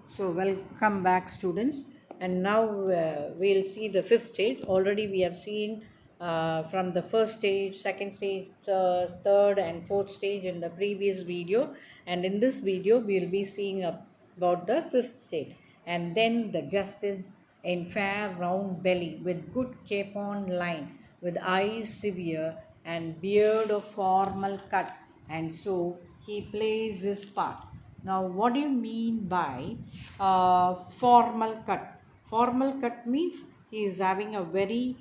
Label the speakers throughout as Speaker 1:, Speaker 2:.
Speaker 1: So, welcome back, students. And now we'll see the fifth stage. Already, we have seen from the first stage, second stage, third, and fourth stage in the previous video. And in this video, we'll be seeing about the fifth stage. And then the justice in fair round belly with good capon line, with eyes severe and beard of formal cut. And so he plays his part. Now, what do you mean by formal cut? Formal cut means he is having a very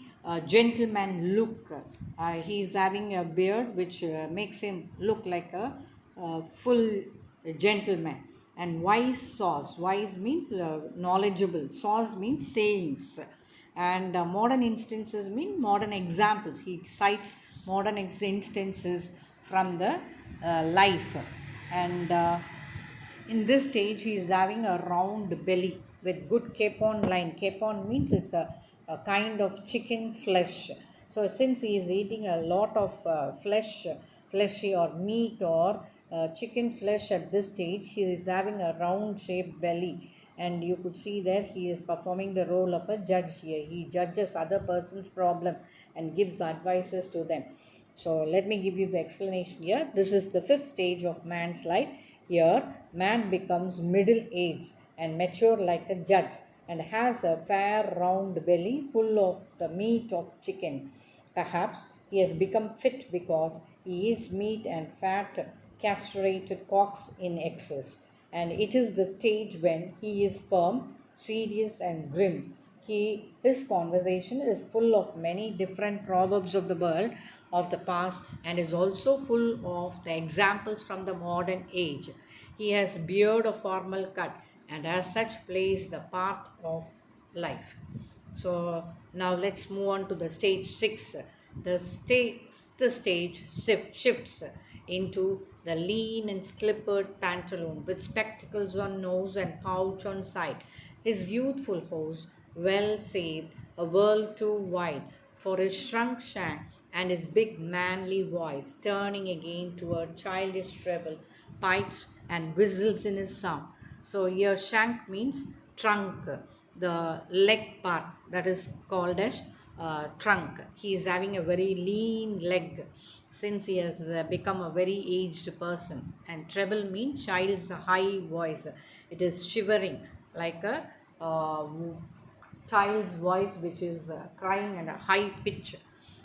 Speaker 1: gentleman look. He is having a beard which makes him look like a full gentleman. And wise sauce. Wise means knowledgeable. Sauce means sayings. And modern instances mean modern examples. He cites modern instances from the life. And in this stage, he is having a round belly with good capon line. Capon means it's a kind of chicken flesh. So, since he is eating a lot of fleshy or meat or chicken flesh at this stage, he is having a round shaped belly. And you could see that he is performing the role of a judge here. He judges other person's problem and gives advices to them. So let me give you the explanation here. This is the fifth stage of man's life. Here, man becomes middle aged and mature like a judge and has a fair round belly full of the meat of chicken. Perhaps he has become fit because he eats meat and fat castrated cocks in excess. And it is the stage when he is firm, serious, and grim. His conversation is full of many different proverbs of the world of the past and is also full of the examples from the modern age. He has beard of formal cut and as such plays the part of life. So now let's move on to the stage 6. The stage shifts into the lean and slippered pantaloon with spectacles on nose and pouch on side. His youthful horse, well saved, a world too wide for his shrunk shank and his big manly voice, turning again toward childish treble, pipes and whistles in his sound. So here shank means trunk, the leg part that is called as trunk. He is having a very lean leg since he has become a very aged person. And treble means child's high voice. It is shivering like a child's voice which is crying at a high pitch.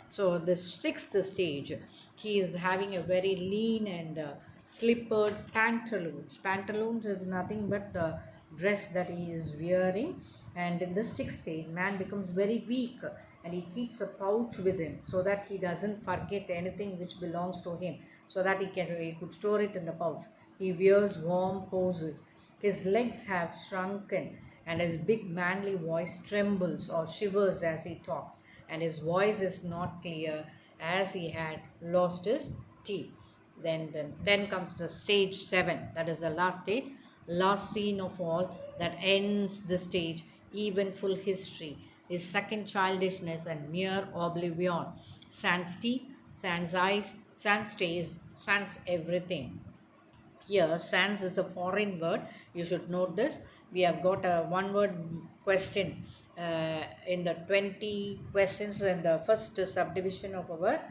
Speaker 1: So the sixth stage, he is having a very lean and slippered pantaloons. Pantaloons is nothing but the dress that he is wearing. And in the sixth stage, man becomes very weak and he keeps a pouch with him so that he doesn't forget anything which belongs to him, so that he could store it in the pouch. He wears warm hoses. His legs have shrunken and his big manly voice trembles or shivers as he talks, and his voice is not clear as he had lost his teeth. Then comes the stage 7, that is the last stage, last scene of all that ends the stage, eventful history, his second childishness and mere oblivion. Sans teeth, sans eyes, sans taste, sans everything. Here, sans is a foreign word. You should note this. We have got a one word question in the 20 questions in the first subdivision of our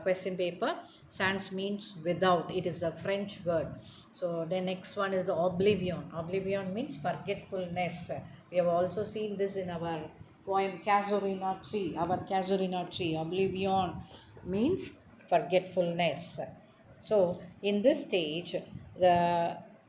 Speaker 1: question paper. Sans means without. It is a French word. So the next one is oblivion. Oblivion means forgetfulness. We have also seen this in our poem Casuarina Tree. Our Casuarina Tree. Oblivion means forgetfulness. So in this stage,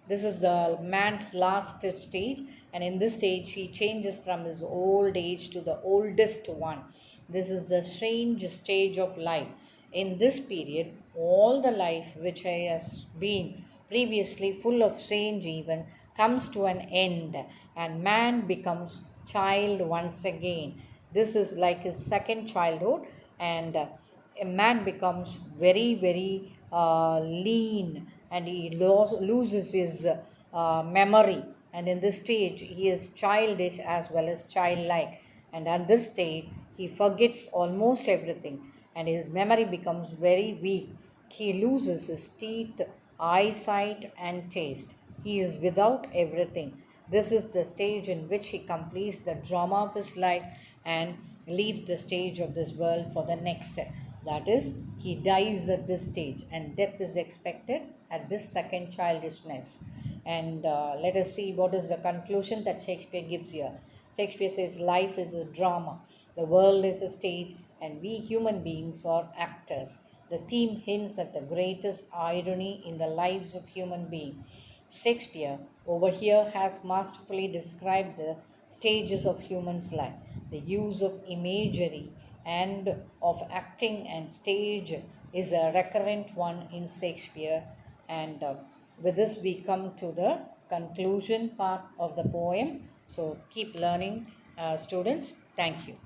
Speaker 1: this is the man's last stage, and in this stage he changes from his old age to the oldest one. This is the strange stage of life. In this period, all the life which has been previously full of strange events comes to an end, and man becomes child once again. This is like his second childhood, and a man becomes very, very lean and he loses his memory. And in this stage, he is childish as well as childlike. And at this stage, he forgets almost everything and his memory becomes very weak. He loses his teeth, eyesight, and taste. He is without everything. This is the stage in which he completes the drama of his life and leaves the stage of this world for the next step. That is, he dies at this stage, and death is expected at this second childishness. And let us see what is the conclusion that Shakespeare gives here. Shakespeare says, life is a drama, the world is a stage, and we human beings are actors. The theme hints at the greatest irony in the lives of human beings. Shakespeare over here has masterfully described the stages of human's life. The use of imagery and of acting and stage is a recurrent one in Shakespeare. And with this, we come to the conclusion part of the poem. So keep learning, students. Thank you.